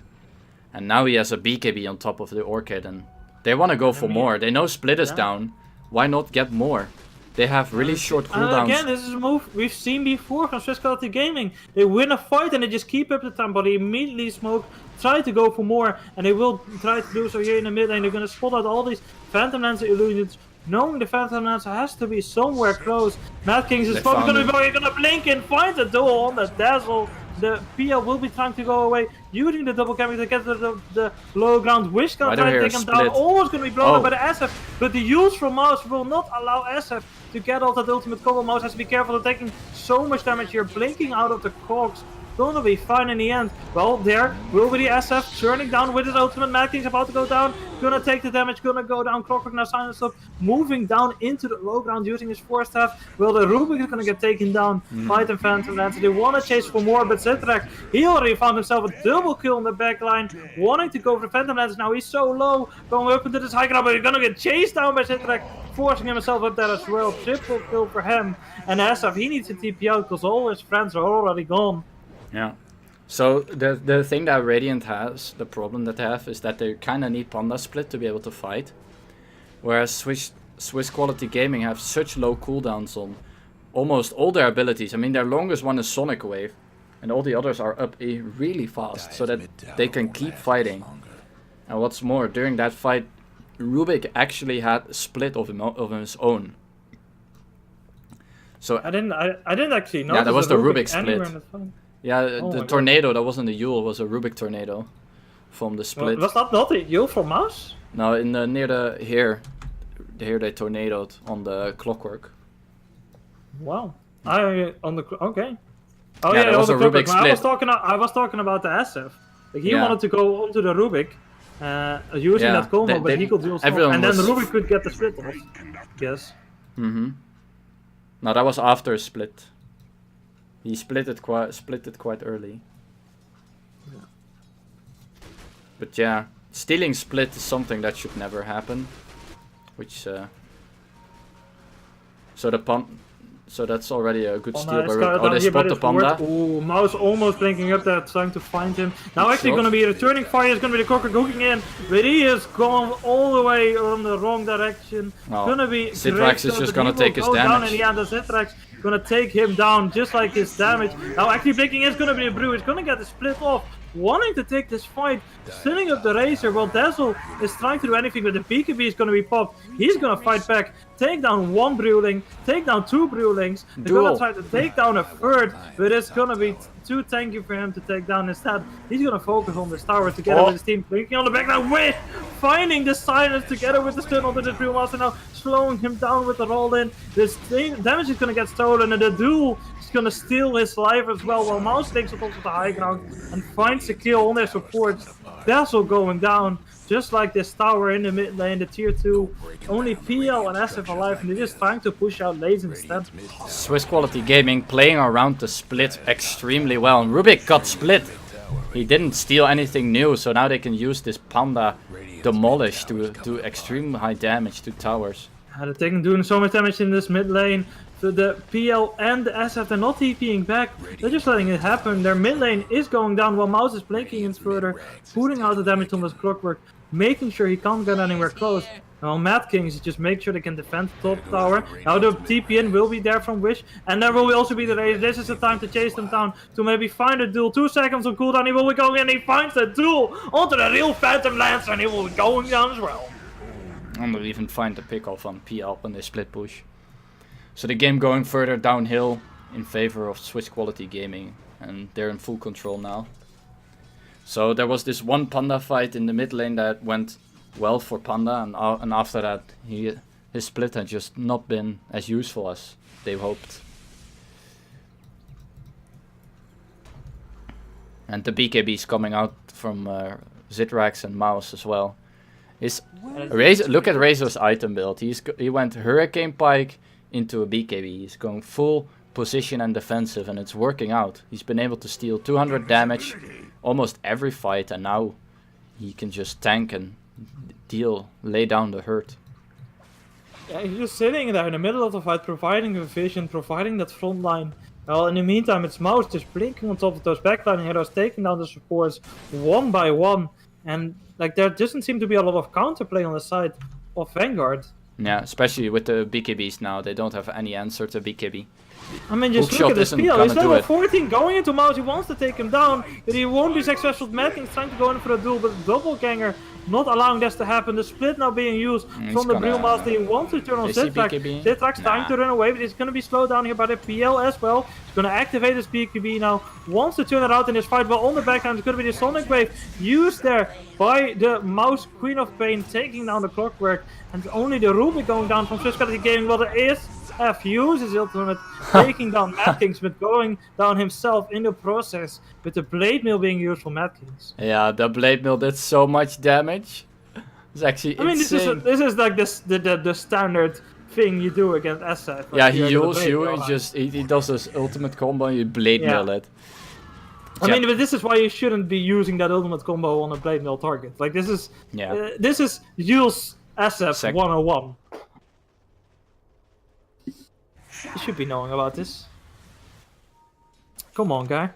And now he has a BKB on top of the Orchid and they want to go for more. They know split is down. Why not get more? They have really short cooldowns. Again, this is a move we've seen before from Swiss Quality Gaming. They win a fight and they just keep up the tempo. They immediately smoke, try to go for more, and they will try to do so here in the mid lane. They're going to spot out all these Phantom Lancer illusions, knowing the Phantom Lancer has to be somewhere close. Mad Kings is probably going to blink and find the duel on the Dazzle. The PL will be trying to go away, using the double camping to get the low ground. Wish gonna try to take him down. Almost gonna be blown up by the SF, but the use from Mouse will not allow SF to get all that ultimate combo. Mouse has to be careful of taking so much damage here, blinking out of the cogs. Gonna be fine in the end. Well, there will be the SF turning down with his ultimate. Mad King's about to go down. Gonna take the damage, gonna go down. Clockwork now silenced up, moving down into the low ground using his force staff. Well, the Rubik is gonna get taken down by the Phantom Lancer. They wanna chase for more, but Zitrax, he already found himself a double kill in the backline, wanting to go for the Phantom Lancer. Now he's so low, going up into this high ground, but he's gonna get chased down by Zitrax, forcing himself up there as well. Triple kill for him. And SF, he needs to TP out because all his friends are already gone. Yeah, So the thing that Radiant has, the problem that they have, is that they kind of need Panda Split to be able to fight. Whereas Swiss Quality Gaming have such low cooldowns on almost all their abilities. I mean, their longest one is Sonic Wave, and all the others are up really fast, so that they can keep fighting. And what's more, during that fight, Rubik actually had a split of his own. So I didn't actually know. yeah, that was the Rubik anywhere split. in the fight. Yeah, Oh the my tornado that wasn't a Yule was a Rubik tornado from the split. Was that not a Yule from Mouse? No, in the near the here they tornadoed on the clockwork. Wow. Okay. Oh Yeah, yeah, there was on a the Rubik. Rubik split. I was talking about the SF. Like he Yeah. wanted to go onto the Rubik, using Yeah, that combo, but they- he could use everyone and then was- Rubik could get the split off. Yes. No, that was after split. He split it quite early. But yeah, stealing split is something that should never happen. Which so that's already a good steal. By Rubik. Oh, they spot the Panda. Ooh, Mouse almost blinking up there, trying to find him. Now actually Shot. going to be a returning fire. Is going to be the Cocker hooking in, but he is going all the way on the wrong direction. Oh, Gonna be Citrax is just gonna take his down damage. in the end. Citrax gonna take him down just like his damage. Now actually blinking is gonna be a Brew. He's gonna get the split off. Wanting to take this fight, sitting up the Razor while Dazzle is trying to do anything, but the BKB is going to be popped. He's going to fight back, take down one Brewling, take down two Brewlings. They're going to try to take down a third, but it's going to be too tanky for him to take down instead. He's going to focus on this tower together with his team, blinking on the back now, finding the silence together with the stun onto the Brewmaster now, slowing him down with the roll in. This damage is going to get stolen, and the duel is going to steal his life as well, while Mouse takes it also to the high ground and finds a kill on their supports. Dazzle going down, just like this tower in the mid lane, the tier 2. Only PL and SF alive, and they're just trying to push out lanes instead. Swiss Quality Gaming playing around the split extremely well. And Rubik got split. He didn't steal anything new, so now they can use this Panda Demolish to do extreme high damage to towers. They're doing so much damage in this mid lane. So the PL and the SF, they're not TPing back. They're just letting it happen. Their mid lane is going down while Mouse is blinking in further, putting out the damage on this clockwork, making sure he can't get anywhere close. Now Mad Kings just make sure they can defend the top tower. Now the TPN will be there from Wish, and there will also be the race. This is the time to chase them down, to maybe find a duel. 2 seconds on cooldown, he will be going in, he finds the duel onto the real Phantom Lancer, and he will be going down as well. And we'll even find the pick off on PL when they split push. So the game going further downhill in favor of Swiss Quality Gaming, and they're in full control now. So there was this one Panda fight in the mid lane that went well for Panda, and after that his split had just not been as useful as they hoped. And the BKBs coming out from Zitrax and Mouse as well. Look at Razor's item build. He went Hurricane Pike into a BKB. He's going full position and defensive, and it's working out. He's been able to steal 200 damage almost every fight, and now he can just tank and lay down the hurt. Yeah, he's just sitting there in the middle of the fight, providing a vision, providing that front line. Well, in the meantime, it's Mouse just blinking on top of those backline heroes, taking down the supports one by one. And like there doesn't seem to be a lot of counterplay on the side of Vanguard. Yeah, especially with the BKBs now. They don't have any answer to BKB. I mean, just Hookshot look at this isn't PL. gonna He's do level it. 14 going into Mouse. He wants to take him down, but he won't be successful. Matking's trying to go in for a duel, but Doppelganger not allowing this to happen. The split now being used from the Brewmaster. He wants to turn on Is he Zitrax. BKB? Zitrax trying to run away, but he's going to be slowed down here by the PL as well. He's going to activate his BKB now. Wants to turn it out in this fight, but on the background it's going to be the Sonic Wave used there by the Mouse Queen of Pain, taking down the clockwork. And only the Rubik going down from Swiss Quality Gaming. Well, there is F uses his ultimate, taking down Mad Kings, but going down himself in the process, with the Blade Mill being used for Mad Kings. Yeah, the Blade Mill did so much damage. It's actually insane. I mean, this is like the standard thing you do against SF. Like Yeah, he you heals Blade you, Mill, he does his ultimate combo and you Blade Mill it. I mean, but this is why you shouldn't be using that ultimate combo on a Blade Mill target. Like this is Jules SF 101. You should be knowing about this. Come on, guy.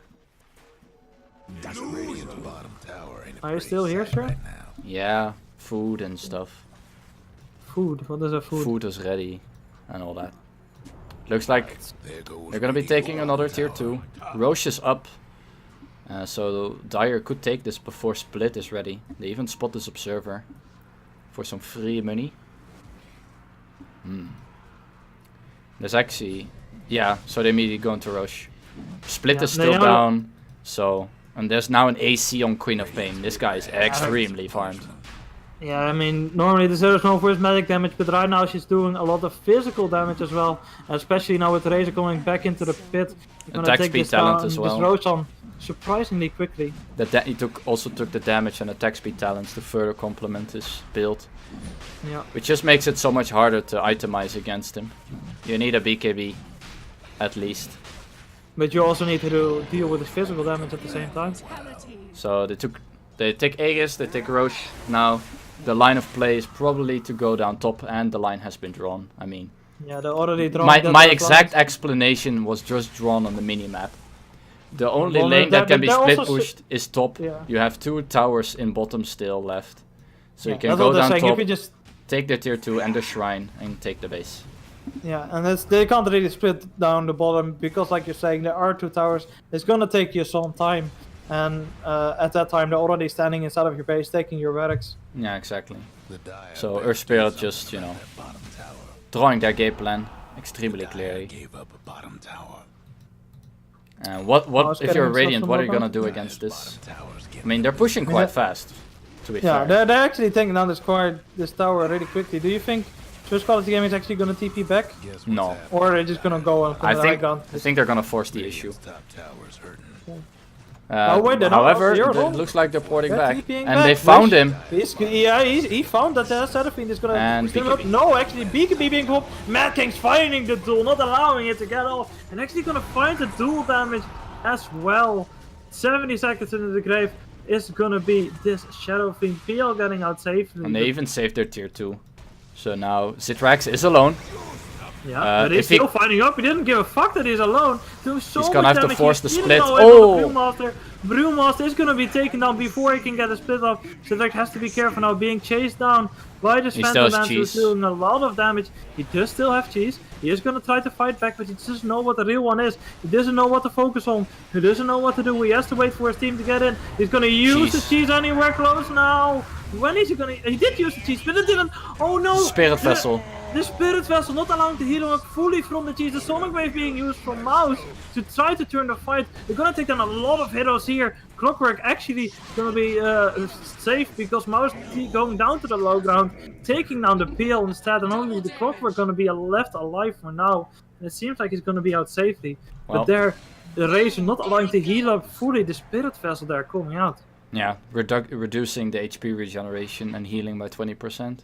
Radiant's bottom tower in a Are you pretty still here, sight sir? right now. Yeah, food and stuff. Food. What is a food? Food is ready and all that. Looks like There goes they're gonna be Radiant's taking bottom another tier tower. 2. Roche is up. So Dyer could take this before Split is ready. They even spot this Observer for some free money. There's actually... Yeah, so they immediately go into Roche. Split Yeah, is they still are- down. So... And there's now an AC on Queen of Pain. This guy is extremely farmed. Yeah, I mean, normally the Zero's known for his magic damage, but right now she's doing a lot of physical damage as well. Especially now with Razor going back into the pit. He's gonna Attack take speed this talent down, as well. This Roche on surprisingly quickly. He also took the damage and attack speed talents to further complement his build. Yeah. Which just makes it so much harder to itemize against him. You need a BKB, at least. But you also need to deal with his physical damage at the same time. So they take Aegis, they take Roche. Now the line of play is probably to go down top, and the line has been drawn. I mean, Yeah, they already drawn my that exact line. explanation was just drawn on the minimap. The only Well, lane that can be they're split also pushed is top. Yeah. You have 2 towers in bottom still left. So you Yeah, can that's go what they're down saying. top, If you just take the tier 2 and the shrine, and take the base. Yeah, and they can't really split down the bottom because, like you're saying, there are 2 towers. It's gonna take you some time, and at that time they're already standing inside of your base, taking your barracks. Yeah, exactly. The Dire So better Earth Spirit do just, something you know, on that bottom tower. drawing their game plan extremely Dire clearly. gave up a bottom tower. And I what was if getting you're himself Radiant? some What are you more gonna do Dire's against this? bottom tower's I getting mean, they're pushing quite Yeah. fast. To be Yeah, fair. they're actually taking down this tower really quickly. Do you think Swiss Quality Gaming is actually gonna TP back, Guess what's No. happening? or are they just gonna go and I the high think ground? they're gonna force the issue. Radiant's top tower's hurting. Oh, wait, they're not However, here, it no. looks like they're porting They're back, TPing and back, they found Wish. him. He found that Seraphine is gonna. And is gonna BKB. no, actually, BKB being popped. Mad King's finding the duel, not allowing it to get off, and actually gonna find the duel damage as well. 70 seconds into the grave is gonna be this Shadow Fiend PL getting out safely. And they even saved their tier 2. So now Zitrax is alone. Yeah, but he's if he- still finding up. He didn't give a fuck that he's alone. Doing so He's gonna much have to damage. force the He's split. eating away Oh! from the Brewmaster. Brewmaster is gonna be taken down before he can get a split off. Cedric has to be careful now, being chased down by this He Phantom still has Dancer, who's Cheese. doing a lot of damage. He does still have Cheese. He is gonna try to fight back, but he doesn't know what the real one is. He doesn't know what to focus on. He doesn't know what to do. He has to wait for his team to get in. He's gonna use Cheese. the Cheese anywhere close now. When is he gonna? He did use the Cheese, but it didn't. Oh no! Spirit Vessel. The Spirit Vessel not allowing to heal him up fully from the Cheese. The Sonic Wave being used from Mouse to try to turn the fight. They're gonna take down a lot of heroes here. Clockwork actually gonna be safe because Mouse going down to the low ground, taking down the PL instead, and only the Clockwork gonna be left alive for now. And it seems like he's gonna be out safely. Well. But there, the Razor not allowing to heal up fully the Spirit Vessel there coming out. Yeah, reducing the HP regeneration and healing by 20%.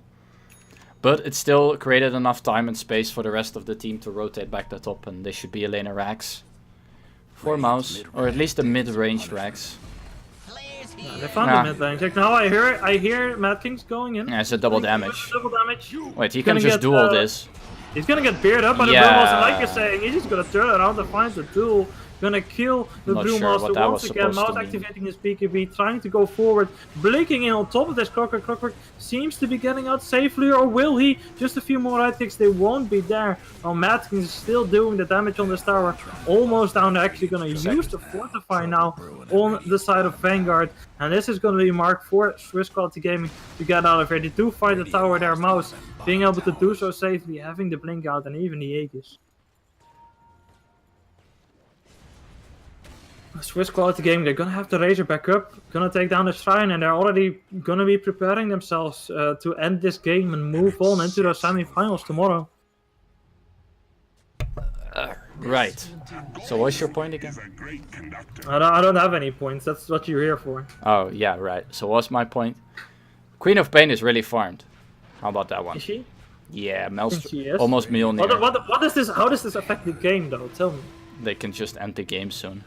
But it still created enough time and space for the rest of the team to rotate back the top, and they should be a lane of Rax for Mouse, or at least a mid-range Rax. Yeah, they found Nah. the mid range. Like now I hear Mad King's going in. Yeah, it's a double damage. Double damage. Wait, he Gonna can just get, do all this. He's gonna get beard up by the Yeah. Brewmaster, like you're saying. He's just gonna turn around and find the duel. Gonna kill the Not sure Brewmaster what that once was again. supposed Mouse to mean. activating his BKB, trying to go forward, blinking in on top of this Clockwork. Clockwork seems to be getting out safely, or will he? Just a few more right kicks, they won't be there. Oh, Matt is still doing the damage on this tower. Almost down, they're actually gonna use the Fortify now on the side of Vanguard. And this is gonna be marked for Swiss Quality Gaming to get out of here. They do find the tower there, Mouse being able to do so safely, having the blink out and even the Aegis. Swiss Quality Gaming, they're gonna have the Razor back up, gonna take down the Shrine, and they're already gonna be preparing themselves to end this game and move on into the semi-finals tomorrow. Right. So what's your point again? I don't have any points, that's what you're here for. Oh, yeah, right. So what's my point? Queen of Pain is really farmed. How about that one? Is she? Yeah, She is? almost Mjolnir. What is this? How does this affect the game though? Tell me. They can just end the game soon.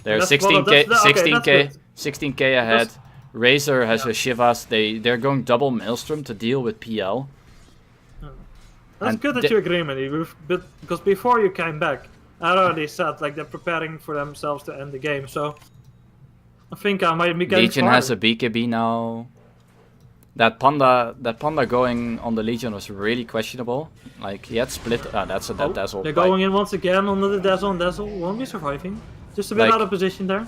They're That's- 16k, well, that's- okay, 16k, that's good. 16k ahead. That's- Razor has a Shivas. They're going double Maelstrom to deal with PL. That's And good that the- you agree, man. But because before you came back, I already said like they're preparing for themselves to end the game. So I think I might be getting Legion has a farther. BKB now. That panda going on the Legion was really questionable. Like he had split. That's a dead Dazzle. They're Like, going in once again under the Dazzle, and Dazzle won't be surviving. Just a bit Like- out of position there.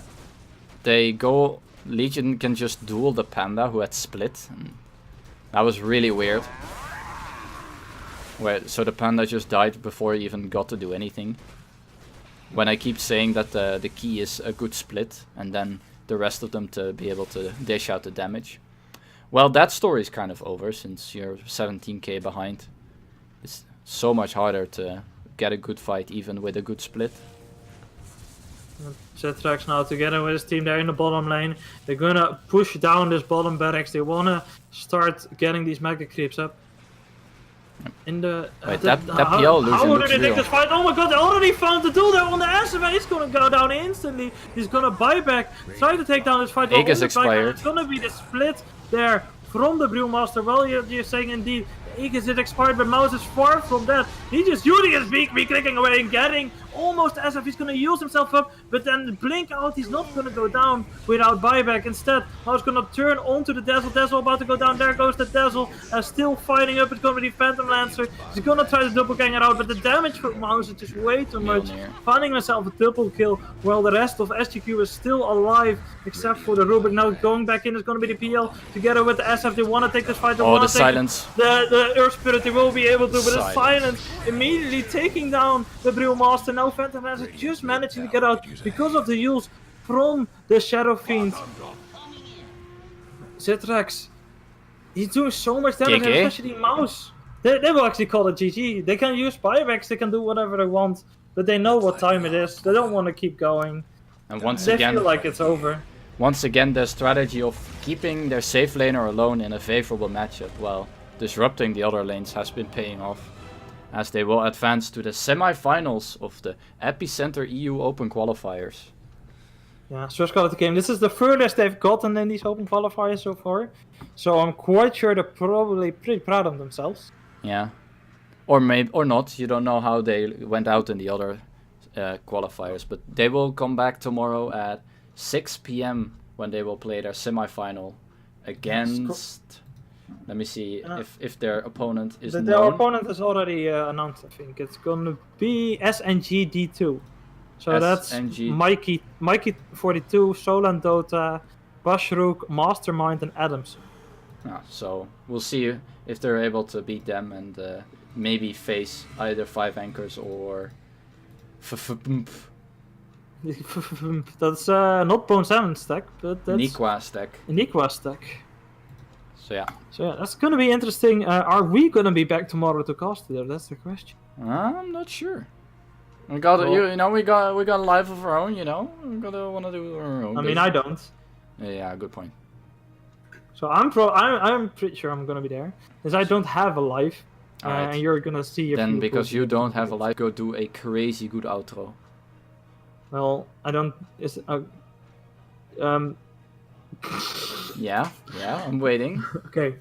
they go. Legion can just duel the panda who had split. And that was really weird. So the panda just died before he even got to do anything. When I keep saying that the key is a good split, and then the rest of them to be able to dish out the damage. Well, that story is kind of over since you're 17k behind. It's so much harder to get a good fight even with a good split. Zetrax now together with his team there in the bottom lane. They're gonna push down this bottom barracks. They wanna start getting these mega creeps up. In the Wait, that PL illusion how looks do they take real. this fight? Oh my god, they already found the duel there on the SFA. He's gonna go down instantly. He's gonna buy back, try to take down this fight. Egg is On the back, and expired. It's gonna be the split there from the Brewmaster. Well, you're saying indeed, Egg is expired, but Mouse is far from that. He's just using his beak, clicking away and getting almost as if he's gonna use himself up, but then blink out. He's not gonna go down without buyback. Instead, Mouse gonna turn onto the Dazzle. Dazzle about to go down. There goes the Dazzle, still fighting up. It's gonna be the Phantom Lancer. He's gonna try to double gang it out, but the damage for Mouse is just way too much. Mjolnir. Finding himself a double kill while the rest of SQG is still alive, except for the Rubik. Now going back in is gonna be the PL together with the SF. They wanna take this fight. They Oh, wanna the take silence. the Earth Spirit. They will be able to, but the Silence. silence immediately taking down the Brewmaster. Now Phantom Lancer just managing to get out because of the use from the Shadow Fiend. Zetrax, he's doing so much damage, GG. especially Mouse. They will actually call it GG. They can use buybacks, they can do whatever they want, but they know what time it is. They don't want to keep going. And once They again, feel like it's over. the strategy of keeping their safe laner alone in a favorable matchup while disrupting the other lanes has been paying off, as they will advance to the semi-finals of the Epicenter EU Open Qualifiers. Yeah, Source Quality game. This is the furthest they've gotten in these open qualifiers so far. So I'm quite sure they're probably pretty proud of themselves. Yeah, or maybe or not. You don't know how they went out in the other qualifiers, but they will come back tomorrow at 6 p.m. when they will play their semi-final against. Let me see if their opponent is Their known. opponent is already announced, I think. It's gonna be SNG D2. So that's SNG. Mikey 42, Solan Dota, Bashrook, Mastermind, and Adams. Yeah, so we'll see if they're able to beat them and maybe face either 5 anchors or That's not Bone 7 stack, but that's Nikwa stack. Nikwa stack. So yeah, So yeah, that's gonna be interesting. Are we gonna be back tomorrow to cast there? That's the question. I'm not sure. We got Well- we got a life of our own. We gotta wanna do our own. I mean, business. I don't. Yeah, good point. So I'm pretty sure I'm gonna be there, because I don't have a life, Alright. and you're gonna see. Then few because posts. you don't have a life, go do a crazy good outro. Well, I don't. Yeah, I'm waiting. Okay.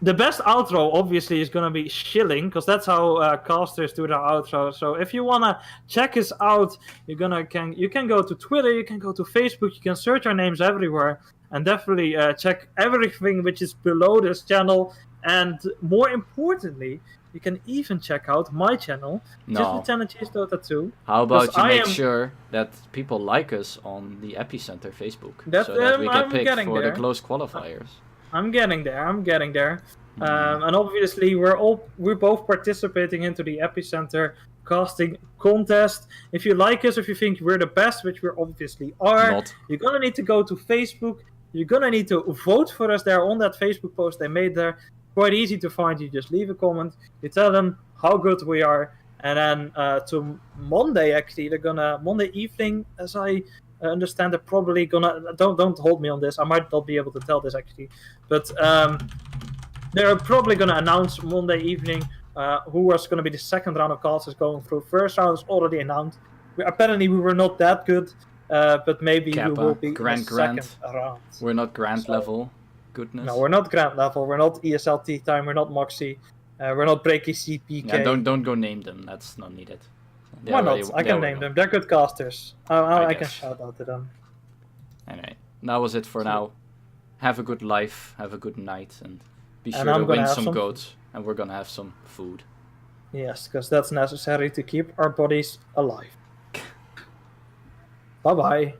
The best outro obviously is gonna be Shilling, because that's how casters do their outro. So if you wanna check us out, you can go to Twitter, you can go to Facebook, you can search our names everywhere, and definitely check everything which is below this channel. And more importantly, you can even check out my channel, No. just Lt.Cheese Dota 2. How about Because you I make am- sure that people like us on the Epicenter Facebook, That, so that we get I'm picked getting for there. the close qualifiers. I'm getting there. Mm-hmm. And obviously we're both participating into the Epicenter casting contest. If you like us, if you think we're the best, which we obviously are, Not. you're gonna need to go to Facebook. You're gonna need to vote for us there on that Facebook post they made there. Quite easy to find. You just leave a comment. You tell them how good we are, and then to Monday actually Monday evening, as I understand, they're probably gonna don't hold me on this. I might not be able to tell this actually, but they're probably gonna announce Monday evening who was gonna be the second round of casters going through. First round is already announced. Apparently we were not that good, but maybe we will be Grand in the second round. We're not grand So- level. Goodness. No, we're not Grand Level, we're not ESLT Time, we're not Moxie, we're not Breaky CPK. Yeah, don't go name them. That's not needed. They Why already- not? I they can already name know. them. They're good casters. I can guess. shout out to them. Anyway, that was it for now. Have a good life, have a good night, and be And sure I'm to gonna win have some some- goats. And we're gonna have some food. Yes, because that's necessary to keep our bodies alive. Bye bye.